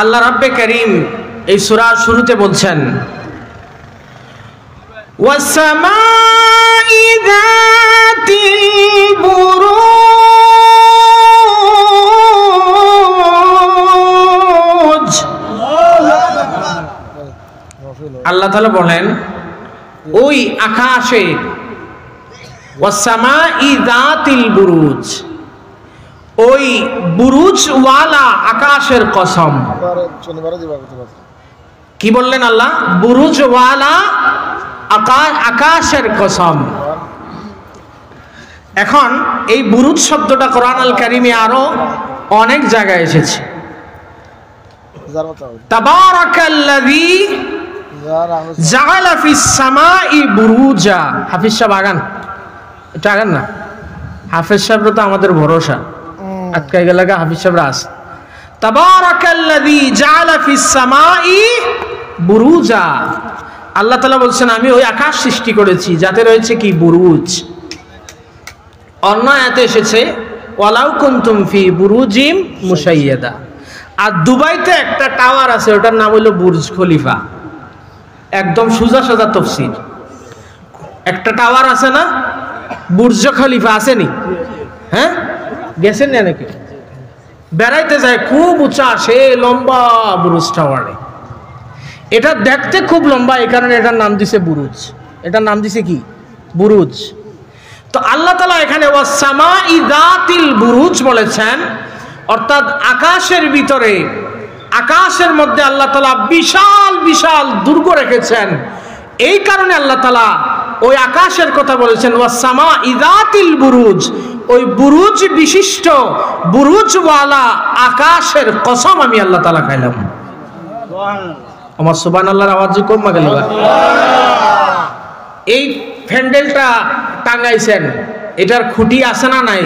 আল্লাহ রাব্বে কারীম এই সূরার শুরুতে বলছেন ওয়াসসামাই যাতিল বুরুজ। আল্লাহ তাআলা বলেন ওই আকাশে ওয়াসসামাই যাতিল বুরুজ, ওই বুরুজওয়ালা আকাশের কসম। কি বললেন আল্লাহ? বুরুজওয়ালা আকাশের কসম। এখন এই বুরুজ শব্দটা কোরআন আল কারীমে আরো অনেক জায়গায় এসেছে। তাবারাকাল্লাযী জাআলা ফিস সামাই বুরুজা। হাফিজ সাহেব আগান, এটা আগান না। হাফিজ সাহেবরা তো আমাদের ভরসা, আটকাই গেলে হাফিজ সাহেবরা আস। তাবারাকাল্লাযী জাআলা ফিস সামাই বুরুজা। আল্লাহ তাআলা বলছেন আমি ওই আকাশ সৃষ্টি করেছি যাতে রয়েছে কি বুরুজ। অন্য আয়াতে এসেছে ওয়ালাউ কুনতুম ফি বুরুজিম মুশাইয়াদা। আর দুবাইতে একটা টাওয়ার আছে, ওটার নাম হলো বুর্জ খলিফা। একদম সোজা সোজা তাফসীর। একটা টাওয়ার আছে না, বুর্জ খলিফা আসেনি? হ্যাঁ, গেছেন না নাকি? বেড়াইতে যায়, খুব উঁচা, সে লম্বা বুরুজ টাওয়ারে। এটা দেখতে খুব লম্বা, এই কারণে এটার নাম দিছে বুরুজ। এটার নাম দিছে কি? বুরুজ। তো আল্লাহ তাআলা এখানে ওয়াসসামাই যাতিল বুরুজ বলেছেন, অর্থাৎ আকাশের ভিতরে, আকাশের মধ্যে আল্লাহ তাআলা বিশাল বিশাল দুর্গ রেখেছেন। এই কারণে আল্লাহ তাআলা ওই আকাশের কথা বলেছেন ওয়াসসামাই যাতিল বুরুজ, ওই বুরুজ বিশিষ্ট বুরুজওয়ালা আকাশের কসম আমি আল্লাহ তাআলা খাইলাম। আমার সুবহানাল্লাহর আওয়াজ কম গেল। এই প্যান্ডেলটা টাঙ্গাইছেন, এটার খুঁটি আছে না নাই?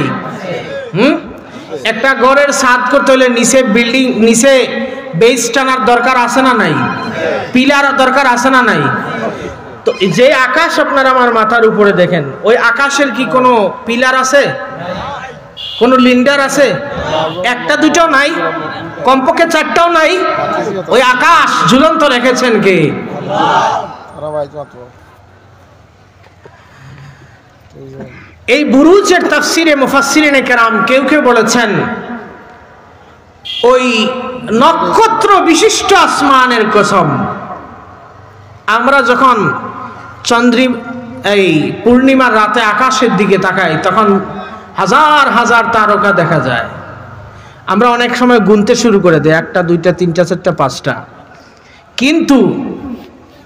একটা ঘরের ছাদ করতে হলে নিচে বিল্ডিং, নিচে বেস টানার দরকার আছে না নাই? পিলার দরকার আছে না নাই? তো যে আকাশ আপনারা আমার মাথার উপরে দেখেন, ওই আকাশের কি কোনো পিলার আছে? কোনো লিন্ডার আছে? একটা দুটো নাই, কমপক্ষে চারটাও নাই। ওই আকাশ ঝুলন্ত রেখেছেন কে? এই বুরুজের তাফসিরে মুফাসসিরিনে কেরাম কেউ কেউ বলেছেন ওই নক্ষত্র বিশিষ্ট আসমানের কসম। আমরা যখন এই পূর্ণিমার রাতে আকাশের দিকে তাকাই, তখন হাজার হাজার তারকা দেখা যায়। আমরা অনেক সময় গুনতে শুরু করে দেই, একটা দুইটা তিনটা চারটা পাঁচটা। কিন্তু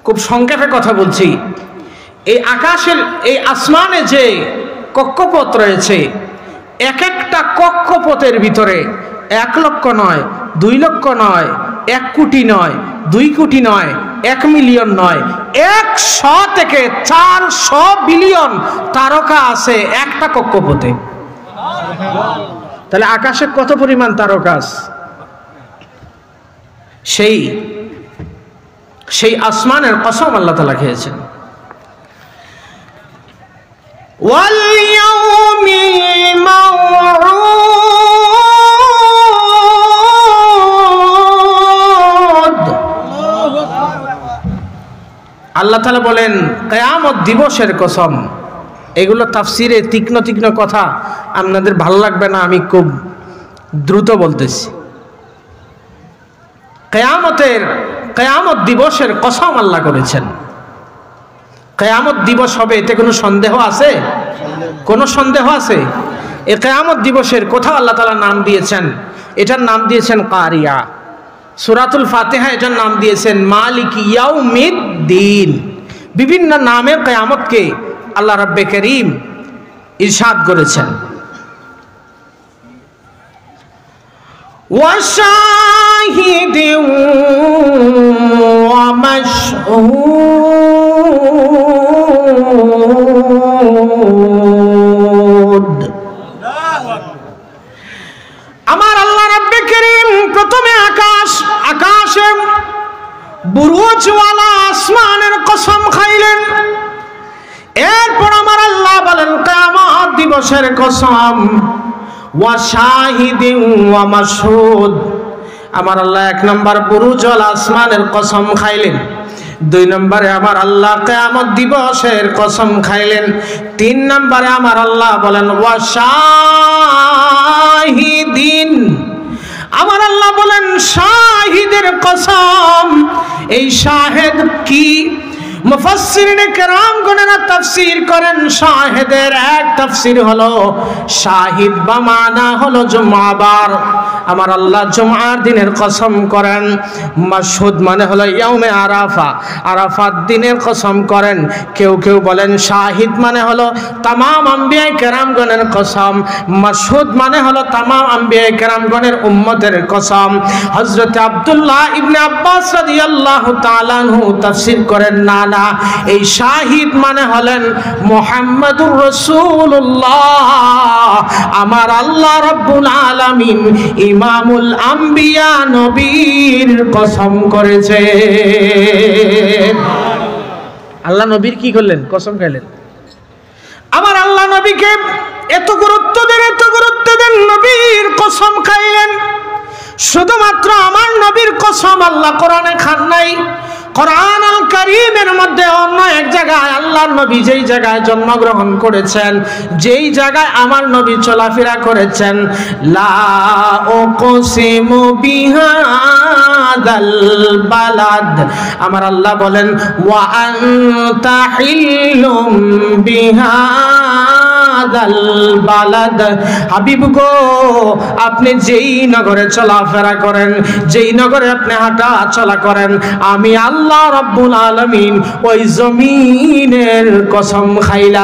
খুব সংক্ষেপে কথা বলছি, এই আকাশের এই আসমানে যে কক্ষপথ রয়েছে, এক একটা কক্ষপথের ভিতরে 1 লক্ষ নয়, 2 লক্ষ নয়, 1 কোটি নয়, 2 কোটি নয়, 1 মিলিয়ন নয়, 100 থেকে 400 বিলিয়ন তারকা আছে একটা কক্ষপথে। তাহলে আকাশে কত পরিমাণ তারকা আছে? সেই আসমানের কসম আল্লাহ তাআলা খেয়েছেন। ওয়াল ইয়াউমিল মাউউদ। আল্লাহ তাআলা বলেন কিয়ামত দিবসের কসম। এগুলো তাফসিরে তীক্ষ্ণ তীক্ষ্ণ কথা, আপনাদের ভালো লাগবে না, আমি খুব দ্রুত বলতেছি। কিয়ামত দিবসের কসম আল্লাহ করেছেন। কিয়ামত দিবস হবে, এতে কোনো সন্দেহ আছে? কোনো সন্দেহ আছে? এই কিয়ামত দিবসের কোথাও আল্লাহ তাআলা নাম দিয়েছেন, এটার নাম দিয়েছেন কারিয়া। সূরাতুল ফাতিহা এটার নাম দিয়েছেন মালিক ইয়াউমিদ্দিন। বিভিন্ন নামে কিয়ামতকে আল্লাহ রাব্বে কারীম ইরশাদ করেছেন। ওয়াশাহিদিন ওয়া মাশহুদ। আমার আল্লাহ রাব্বে কারীম প্রথমে আকাশে বুরুজওয়ালা আসমানের কসম খাইলেন। এরপর আমার আল্লাহ বলেন কিয়ামত দিবসের কসম ওয়া শাহিদিন ওয়া মাশহুদ। আমার আল্লাহ 1 নম্বর বুরুজুল আসমানের কসম খাইলেন, 2 নম্বরে আমার আল্লাহ কিয়ামত দিবসের কসম খাইলেন, 3 নম্বরে আমার আল্লাহ বলেন ওয়াশাহিদিন, আমার আল্লাহ বলেন শাহিদের কসম। এই শাহেদ কি? মুফাসসিরিনে কেরামগণেরা তাফসীর করেন শাহেদের এক তাফসীর হলো শাহিদ বা মানা হলো জুমাবার। আমার আল্লাহ জুমার দিনের কসম করেন। মাশহুদ মানে হলো ইয়াউমে আরাফা, আরাফাত দিনের কসম করেন। কেউ কেউ বলেন শাহিদ মানে হলো তামাম আম্বিয়া কেরামগণের কসম, মাশহুদ মানে হলো তামাম আম্বিয়া কেরামগণের উম্মতের কসম। হযরত আব্দুল্লাহ ইবনে আব্বাস রাদিয়াল্লাহু তাআলা আনহু তাফসীর করেন না না, এই শাহিদ মানে হলেন মুহাম্মাদুর রাসূলুল্লাহ। আমার আল্লাহ রাব্বুল আলামিন ইমামুল আম্বিয়া নবীর কসম করেছে। আল্লাহ নবীর কি করলেন? কসম খাইলেন। আমার আল্লাহ নবীকে এত গুরুত্ব দেন নবীর কসম খাইলেন। শুধুমাত্র আমার নবীর কসম আল্লাহ কোরআনে খান নাই। কোরআন আল কারীমের মধ্যে অন্য এক জায়গায় আল্লাহর নবী যেই জায়গায় জন্মগ্রহণ করেছেন, যেই জায়গায় আমার নবী চলাফেরা করেছেন, লা উকসিমু বিহাদাল বালাদ, আমার আল্লাহ বলেন ওয়া আনতা হিল্লুম বিহাদাল বালাদ। হাবিব গো, আপনি যেই নগরে চলাফেরা করেন, যেই নগরে আপনি হাঁটা চলা করেন, আমি আল্লাহ রাব্বুল আলামিন ওই জমিনের কসম খাইলাম।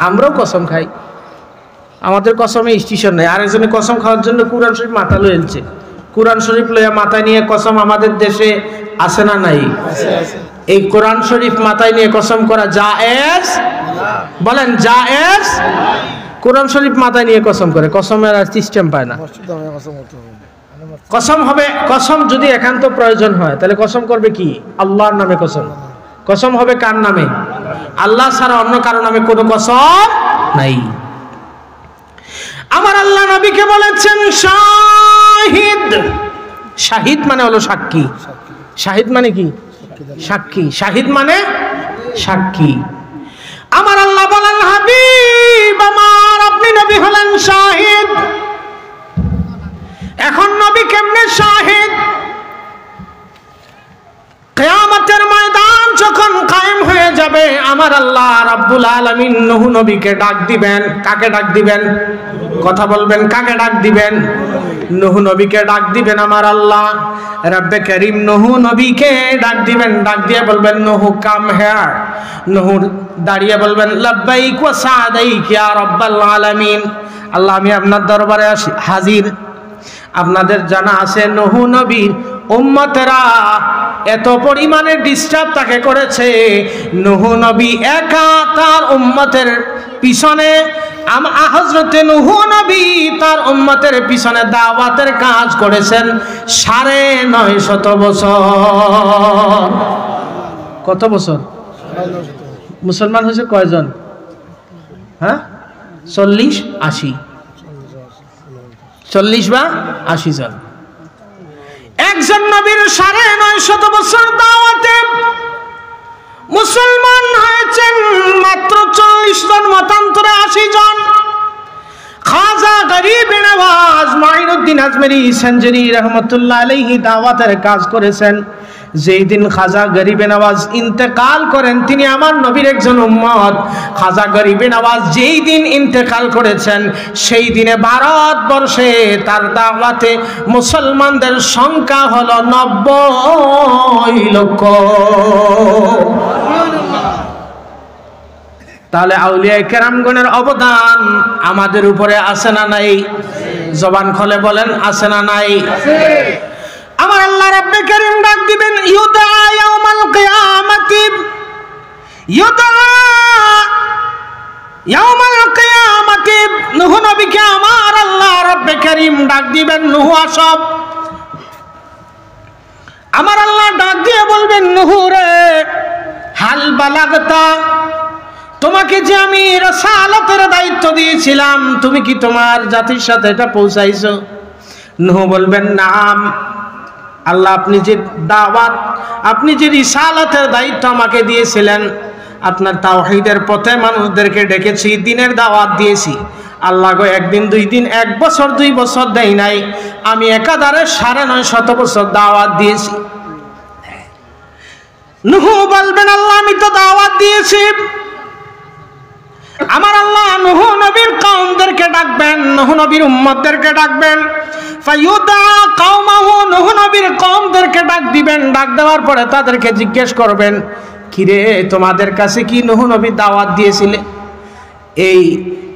আমরাও কসম খাই, আমাদের কসমে স্টেশন নেই। আরেকজনে কসম খাওয়ার জন্য কুরআন শরীফ মাথা লইছে, কুরআন শরীফ লইয়া মাথায় নিয়ে কসম আমাদের দেশে আছে না নাই? এই কোরআন শরীফ মাথায় নিয়ে কসম করা জায়েজ? বলেন জায়েজ? কোরআন শরীফ মাথায় নিয়ে কসম করে, কসমের আর সিস্টেম পায় না। কসম হবে, কসম যদি একান্ত প্রয়োজন হয় তাহলে কসম করবে কি? আল্লাহর নামে কসম। কসম হবে কার নামে? আল্লাহ ছাড়া অন্য কারো নামে কোনো কসম নাই। আমার আল্লাহ নবীকে বলেছেন শাহিদ। শাহিদ মানে হলো সাক্ষী। শাহিদ মানে কি? সাক্ষী। শাহিদ মানে সাক্ষী। আমার আল্লাহ বলেন হাবিব আমার, আপনি নবী হলেন শাহিদ। এখন নবী কেমনে শাহিদ? কিয়ামতের ময়দান যখন কায়েম হয়ে যাবে, আমার আল্লাহ রাব্বুল আলামিন নূহ নবীকে ডাক দিবেন। কাকে ডাক দিবেন? কথা বলবেন, কাকে ডাক দিবেন? নূহ নবীকে ডাক দিবেন আমার আল্লাহ রব্বে করিম। নূহ নবীকে ডাক দিবেন, ডাক দিয়ে বলবেন নূহ কাম হিয়ার। নূহ দাঁড়িয়ে বলবেন লাব্বাইক ওয়া সাদাইক ইয়া রাব্বাল আলামিন। আল্লাহ, আমি আপনার দরবারে হাজির। আপনাদের জানা আছে নূহ নবীর উম্মতেরা এত পরিমাণে ডিস্টার্ব তাকে করেছে। নূহ নবী একা তার উম্মতের পিছনে, হযরতে নূহ নবী তার উম্মতের পিছনে দাওয়াতের কাজ করেছেন ৯৫০ বছর। কত বছর? মুসলমান হয়েছে কয়জন? হ্যাঁ, ৪০-৮০, ৪০ বা ৮০ জন। একজন নবীর ৯৫০ বছর দাওয়াতে মুসলমান হয়েছেন মাত্র ৪০ জন, মতান্তরে ৮০ জন। খাজা গরিব নওয়াজ মাইনুদ্দিন আজমেরি সেঞ্চুরি রহমতুল্লাহ আলাইহি দাওয়াতের কাজ করেছেন। যেই দিন খাজা গরিবে নওয়াজ ইন্তেকাল করেন, তিনি আমার নবীর একজন উম্মত। খাজা গরিবে নওয়াজ যেই দিন ইন্তেকাল করেছেন, সেই দিনে ভারতবর্ষে তার দাওয়াতে মুসলমানদের সংখ্যা হলো ৯০ লক্ষ। তাহলে আউলিয়া কেরামগণের অবদান আমাদের উপরে আছে না নাই? জবান খুলে বলেন আছে না নাই? আমার আল্লাহ রাব্বে কারীম ডাক দিবেন ইউদা ইয়াউমাল কিয়ামাতি, ইউদা ইয়াউমাল কিয়ামাতি। নূহ নবীকে আমার আল্লাহ রাব্বে কারীম ডাক দিবেন, নূহ আসব। আমার আল্লাহ ডাক দিয়ে বলবেন নূহ রে, হাল বালাগতা, তোমাকে যে আমি রাসালাতের দায়িত্ব দিয়েছিলাম, তুমি কি তোমার জাতির সাথে এটা পৌঁছাইছো? নূহ বলবেন নাম। আল্লাহ, আপনি যে দাওয়াত, আপনি যে রিসালাতের দায়িত্ব আমাকে দিয়েছিলেন, আপনার তাওহীদের পথে মানুষদেরকে ডেকেছি, দ্বীনের দাওয়াত দিয়েছি। আল্লাহ গো, একদিন দুই দিন, 1 বছর 2 বছর দেই নাই, আমি একাধারে 950 বছর দাওয়াত দিয়েছি। নূহ বলবেন আল্লাহ, আমি তো দাওয়াত দিয়েছি। আমার আল্লাহ নূহ নবীর কওমদেরকে ডাকবেন, নূহ নবীর উম্মতদেরকে ডাকবেন। ফায়ুদা কওমাহু, নূহ নবীর কওমদেরকে ডাক দিবেন। ডাক দেওয়ার পরে তাদেরকে জিজ্ঞেস করবেন, কিরে তোমাদের কাছে কি নূহ নবী দাওয়াত দিয়েছিলে? এই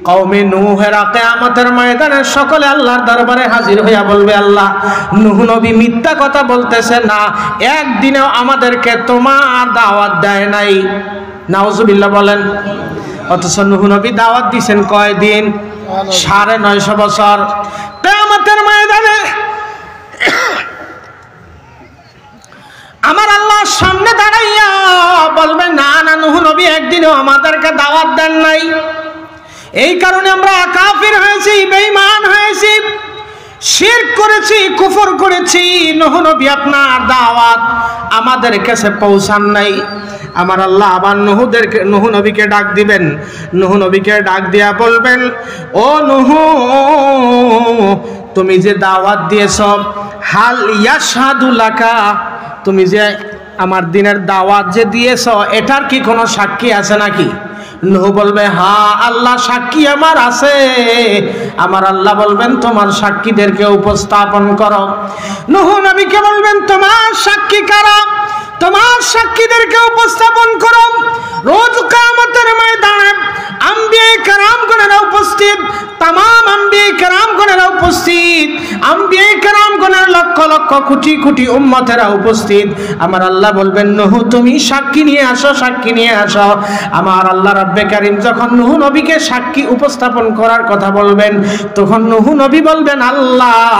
কওমে নূহেরা কিয়ামতের ময়দানে সকলে আল্লাহর দরবারে হাজির হইয়া বলবে, আল্লাহ, নূহ নবী মিথ্যা কথা বলতেছে না, একদিনেও আমাদেরকে তোমার দাওয়াত দেয় নাই। নাউজুবিল্লাহ বলেন। অথচ নূহ নবী দাওয়াত দিয়েছেন কয়দিন? 950 বছর। কিয়ামতের ময়দানে আমার আল্লাহর সামনে দাঁড়াইয়া বলবে, না না, নূহ নবী একদিনও আমাদেরকে দাওয়াত দেন নাই, এই কারণে আমরা কাফির হয়েছি, বেঈমান হয়েছি, শিরক করেছি, কুফর করেছি। নূহ নবী আপনার দাওয়াত আমাদের কাছে পৌঁছান নাই। আমার আল্লাহ আবার নূহ নবীকে ডাক দিবেন। নূহ নবীকে ডাক দিয়া বলবেন, ও নূহ, তুমি যে দাওয়াত দিয়েছ, হাল ইয়াশহাদু লাকা, তুমি যে আমার দ্বীনের দাওয়াত যে দিয়েছ, এটার কি কোনো সাক্ষী আছে নাকি? নূহ বলবে, হ্যাঁ আল্লাহ, সাক্ষী আমার আছে। আমার আল্লাহ বলবেন, তোমার সাক্ষীদেরকে উপস্থাপন করো। নূহ নবীকে বলবেন, তোমার সাক্ষী কারা? তোমার সাক্ষীদেরকে উপস্থাপন করো। রোজ কিয়ামতের ময়দানে আম্বিয়া কেরামগণেরা উপস্থিত, तमाम আম্বিয়া কেরামগণেরা উপস্থিত, আম্বিয়া কেরামগণের লক্ষ লক্ষ কোটি কোটি উম্মতেরা উপস্থিত। আমার আল্লাহ বলবেন, নূহ তুমি সাক্ষী নিয়ে আসো, সাক্ষী নিয়ে আসো। আমার আল্লাহ রাব্বে কারীম যখন নূহ নবীকে সাক্ষী উপস্থাপন করার কথা বলবেন, তখন নূহ নবী বলবেন, আল্লাহ,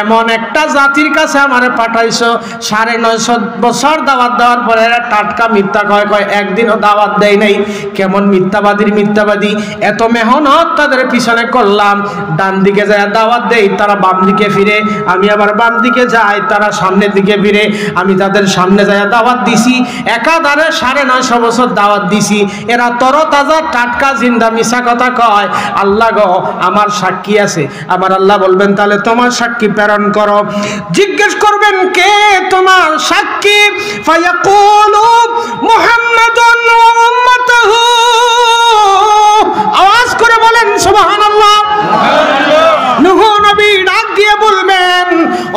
এমন একটা জাতির কাছে আমারে পাঠাইছো, 950 বছর দাওয়াত দেওয়ার পরে এরা টাটকা মিথ্যা কয়, একদিনও দাওয়াত দেয় নাই। কেমন মিথ্যাবাদীর মিথ্যাবাদী! এত মেহনত তাদের পিছনে করলাম, ডান দিকে যায় দাওয়াত দেই, তারা বাম দিকে ফিরে, আমি আবার বাম দিকে যাই, তারা সামনের দিকে ফিরে। আমি তাদের সামনে যায় দাওয়াত দিছি, একাধারে 950 বছর দাওয়াত দিছি, এরা তরতাজা টাটকা জিন্দা, মিছা কথা কয়। আল্লাহ গো, আমার সাক্ষী আছে। আমার আল্লাহ বলবেন, তাহলে তোমার সাক্ষী প্রেরণ করো। জিজ্ঞেস করবেন, কে তোমার সাক্ষী? ফায়াকুলু মুহাম্মাদুন ওয়া উম্মাতুহু। আওয়াজ করে বলেন সুবহানাল্লাহ। নূহ নবী ডাক দিয়ে বলবেন,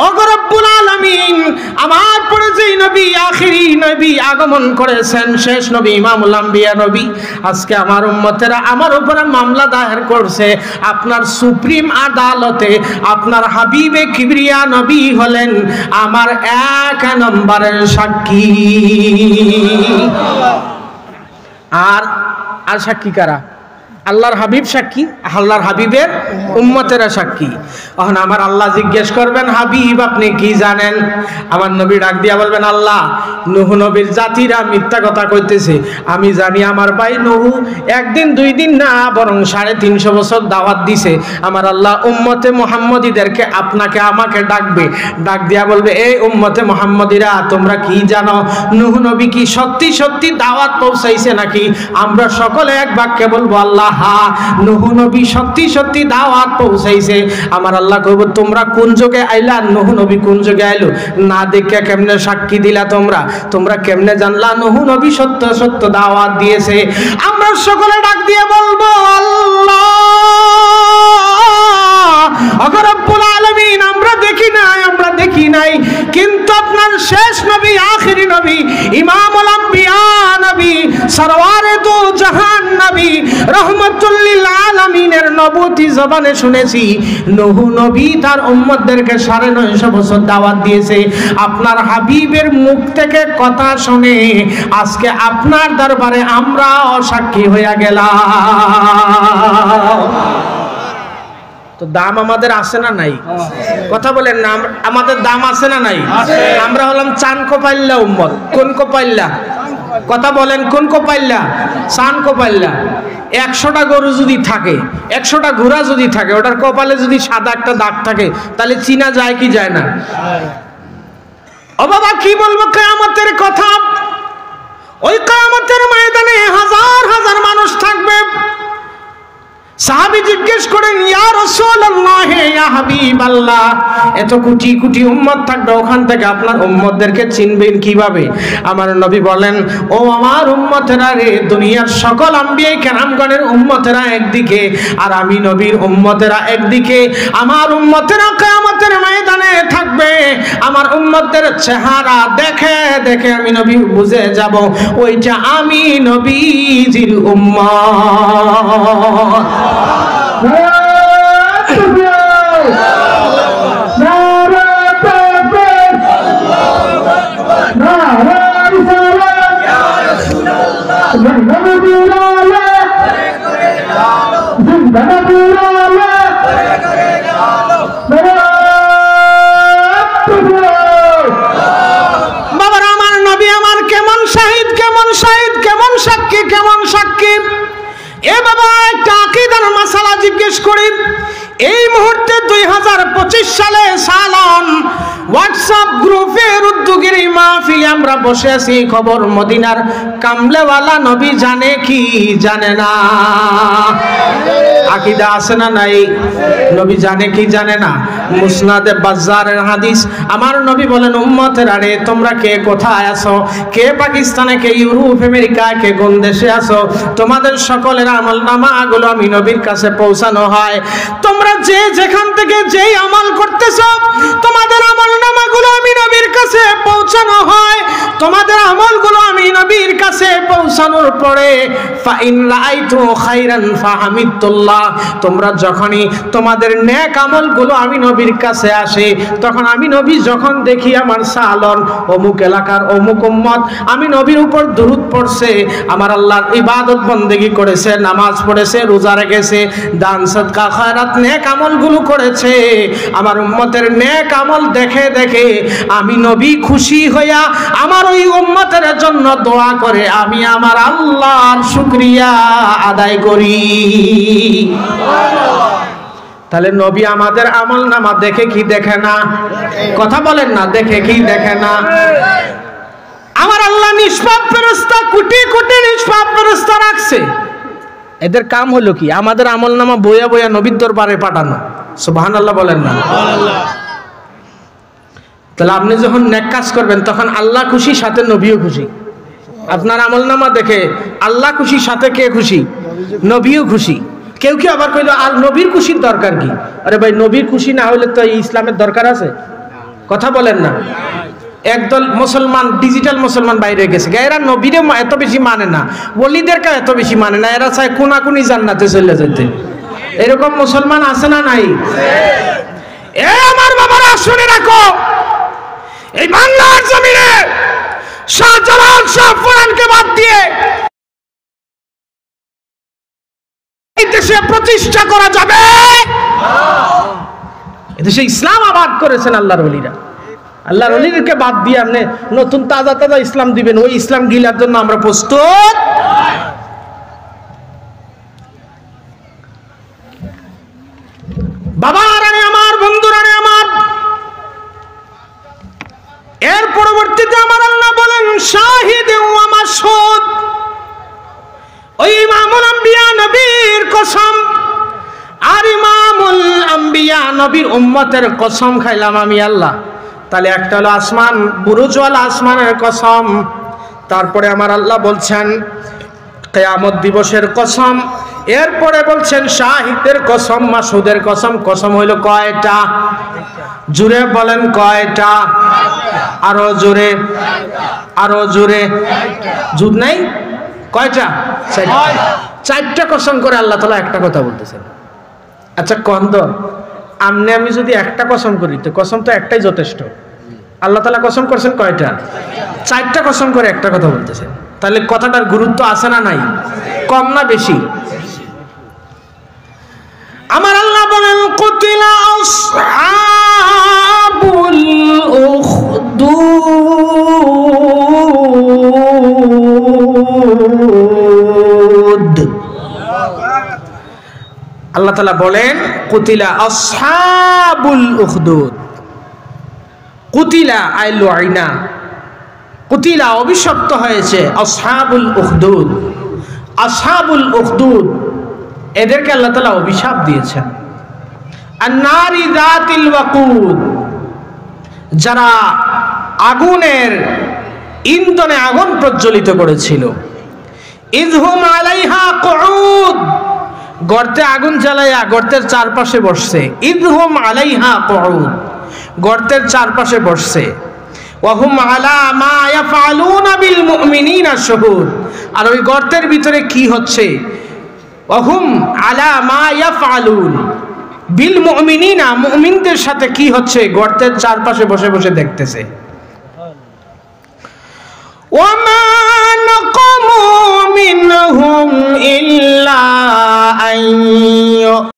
ওগো রব্বুল আলামিন, আমার পরে যেই নবী, আখিরি নবী আগমন করেছেন, শেষ নবী, ইমামুল আম্বিয়া নবী, আজকে আমার উম্মতেরা আমার উপরে মামলা দায়ের করছে আপনার সুপ্রিম আদালতে। আপনার হাবিবে কিবরিয়া নবী হলেন আমার 1 নম্বরের সাক্ষী। আর সাক্ষী কারা? আল্লাহর হাবিব সাক্ষী, আল্লাহর হাবিবের উম্মতেরা সাক্ষী। তখন আমার আল্লাহ জিজ্ঞেস করবেন, হাবিব আপনি কি জানেন? আমার নবী ডাক দিয়া বলবেন, আল্লাহ, নূহ নবীর জাতিরা মিথ্যা কথা কইতেছে, আমি জানি আমার ভাই নূহ একদিন 2 দিন না, বরং 350 বছর দাওয়াত দিছে। আমার আল্লাহ উম্মতে মুহাম্মদীদেরকে আপনাকে আমাকে ডাকবে, ডাক দিয়া বলবে, এই উম্মতে মুহাম্মদীরা, তোমরা কি জানো নূহ নবী কি সত্যি সত্যি দাওয়াত পৌঁছাইছে নাকি? আমরা সকলে এক বাক্যে বলবো, আল্লাহ, হ্যাঁ, নূহ নবী সত্যি সত্যি দাওয়াত পৌঁছাইছে। আমার আল্লাহ কইব, তোমরা কোন যুগে আইলা? নূহ নবী কোন যুগে আইলো? না দেখে কেমনে সাক্ষী দিলা? তোমরা কেমনে জানলা নূহ নবী সত্য সত্য দাওয়াত দিয়েছে? আমরা সকলে ডাক দিয়ে বলবো, আল্লাহ, ওগো রব্বুল আলামিন, আমরা দেখি নাই, কিন্তু আপনার শেষ নবী, আখিরি নবী, ইমামুল আম্বিয়া নবী, সরওয়ারে দু জাহান নবী, রহমাতুল লিল আলামিনের নবুতি জবানে শুনেছি নূহ নবী তার উম্মতদেরকে 950 বছর দাওয়াত দিয়েছে। আপনার হাবিবের মুখ থেকে কথা শুনে আজকে আপনার দরবারে আমরা সাক্ষী হয়ে গেলাম। তো দাম আমাদের আছে না নাই? কথা বলেন না, আমাদের দাম আছে না নাই? আমরা হলাম চান কোপাইল্লা উম্মত। কোন কোপাইল্লা? কথা বলেন, কোন কপাইল্লা? সান কপাইল্লা। 100টা গরু যদি থাকে, 100টা ঘোড়া যদি থাকে, ওটার কপালে যদি সাদা একটা দাগ থাকে, তাহলে চিনা যায় কি যায় না? ও বাবা, কি বলবো কিয়ামতের কথা। ওই কিয়ামতের ময়দানে হাজার হাজার মানুষ থাকবে। সাহাবী জিজ্ঞেস করেন, ইয়া রাসূলুল্লাহ, ইয়া হাবিবাল্লাহ, এত কোটি কোটি উম্মত থাকবে, ওখান থেকে আপনার উম্মতদেরকে চিনবেন কিভাবে? আমার নবী বলেন, ও আমার উম্মতেরা রে, দুনিয়ার সকল আম্বিয়া কেরামগণের উম্মতেরা একদিকে, আর আমি নবীর উম্মতেরা একদিকে। আমার উম্মতেরা কিয়ামতের ময়দানে থাকবে। আমার উম্মতদের চেহারা দেখে দেখে আমি নবী বুঝে যাব ওইটা আমি নবীজির উম্মত। বাবার আমার নবী আমার কেমন শাহিদ, কেমন শাহিদ, কেমন সাক্ষী, কেমন সাক্ষী। এ বাবা, একটা আকীদার মাসালা জিজ্ঞেস করি। এই মুহূর্তে 2025 সালে সালন হোয়াটসঅ্যাপ গ্রুপের উদ্যোগের মাহফিলে আমরা বসে আছি। খবর মদিনার কামলেওয়ালা নবী জানে কি জানে না? আকীদা আছে না নাই? নবী জানে কি জানে না? মুসনাদে বাজ্জারের হাদিস, আমার নবী বলেন, উম্মতেরা রে, তোমরা কে কোথায় আছো? কে পাকিস্তানে, কে ইউরোপ আমেরিকা, কে কোন দেশে আছো? তোমাদের সকলের আমলনামাগুলো আমি নবীর কাছে পৌঁছানো হয়। তোমরা যে যেখান থেকে যেই আমল করতেছো, তোমাদের আমলনামাগুলো আমি নবীর কাছে পৌঁছানো হয়। তোমাদের আমলগুলো আমি নবীর কাছে পৌঁছানোর পরে ফাইন রাআইতু খাইরান ফাহামিদুল্লাহ, তোমরা যখনই তোমাদের নেক আমলগুলো আমি নবীর কাছে আসে, তখন আমি নবী যখন দেখি আমার সালন অমুক এলাকার অমুক উম্মত আমি নবীর উপর দুরূদ পড়ছে, আমার আল্লাহর ইবাদত বন্দেগী করেছে, নামাজ পড়েছে, রোজা রেখেছে, দান সদকা খয়রাত নেক আমলগুলো করেছে, আমার উম্মতের নেক আমল দেখে দেখে আমি নবী খুশি হইয়া আমার ওই উম্মতের জন্য দোয়া করে আমি আমার আল্লাহর শুকরিয়া আদায় করি। তাহলে নবী আমাদের আমল নামা দেখে কি দেখে না? কথা বলেন না, দেখে কি দেখে না? আমার আল্লাহ নিষ্পাপ ফেরেশতা, কোটি কোটি নিষ্পাপ ফেরেশতা রাখছে। এদের কাম হলো কি? আমাদের আমল নামা বইয়া বইয়া নবীর দরবারে পাঠানো। সুবহানাল্লাহ বলেন না? তাহলে আপনি যখন নেক কাজ করবেন তখন আল্লাহ খুশি, সাথে নবীও খুশি। আপনার আমল নামা দেখে আল্লাহ খুশি, সাথে কে খুশি? নবীও খুশি। কেউ কেউ আবার কইল, আর নবীর খুশির দরকার কি? আরে ভাই, নবীর খুশি না হলে তো ইসলামের দরকার আছে? কথা বলেন না? একদল মুসলমান, ডিজিটাল মুসলমান বাইরে গেছে, এরা নবীরে এত বেশি মানে না, ওলিদেরকে এত বেশি মানে না, এরা চায় কোনাকুনি জান্নাতে চলে যেতে। এরকম মুসলমান আছে না নাই? এ আমার বাবারা, শুনে রাখো, এই বাংলার জমিনে শাহজালাল শাহ ফরানকে বাদ দিয়ে এই দেশে প্রতিষ্ঠা করা যাবে? এদেশে ইসলাম আবাদ করেছেন আল্লাহর ওলিরা। আল্লাহর ওলিদেরকে বাদ দিয়ে আপনি নতুন তাজা তাজা ইসলাম দিবেন, ওই ইসলাম গিলার জন্য আমরা প্রস্তুত। বাবারা আমার, বন্ধুরা আমার, এর পরবর্তীতে আমার আল্লাহ বলেন শাহিদ ওয়া মাশহুদ। ওই ইমামুল আম্বিয়া নবীর কসম, আর ইমামুল আম্বিয়া নবীর উম্মতের কসম খাইলাম আমি আল্লাহ। তাহলে একটা হলো আসমান, বুরুজওয়ালা আসমানের কসম। তারপরে আমার আল্লাহ বলছেন কিয়ামত দিবসের কসম। এরপরে বলছেন শাহিদের কসম, মাসুদের কসম। কসম হইল কয়টা? জুড়ে বলেন কয়টা? আরো জোরে, আরো জোরে। জুদ নাই? কয়টা? চারটা কসম করে আল্লাহ তাআলা একটা কথা বলতেছেন। আচ্ছা কন্দ, আমনে আমি যদি একটা কসম করি তো কসম তো একটাই যথেষ্ট। আল্লাহ তাআলা কসম করছেন কয়টা? চারটা কসম করে একটা কথা বলতেছেন। তাহলে কথাটার গুরুত্ব আছে না নাই? কম না বেশি? আমার আল্লাহ বলেন কুতিলা আসহাবুল উখদুদ আল্লাহ তাআলা বলেন কুতিলা আসহাবুল উখদুদ, কুতিলা আই লুইনা, কুতিলা অভিশপ্ত হয়েছে আসহাবুল উখদুদ, আসহাবুল উখদুদ এদেরকে আল্লাহ তাআলা অভিশাপ দিয়েছেন। আন-নারি যাতিল ওয়াকুদ, যারা আগুনের ইন্ধনে আগুন প্রজ্বলিত করেছিল। ইযহুম আলাইহা কুউদ, গর্তে আগুন জ্বালাইয়া গর্তের চারপাশে বসছে। ইযহুম আলাইহা কুউদ, গর্তের চারপাশে বসছে। ওয়া হুম আলা মা ইয়াফআলুনা বিল মুমিনিনা শুহুদ, আর ওই গর্তের ভিতরে কি হচ্ছে, ওয়া হুম আলা মা ইয়াফআলুন বিল মুমিনিনা, মুমিনদের সাথে কি হচ্ছে গর্তের চারপাশে বসে বসে দেখতেছে। ওয়া মা নাকামু মিনহুম ইল্লা আন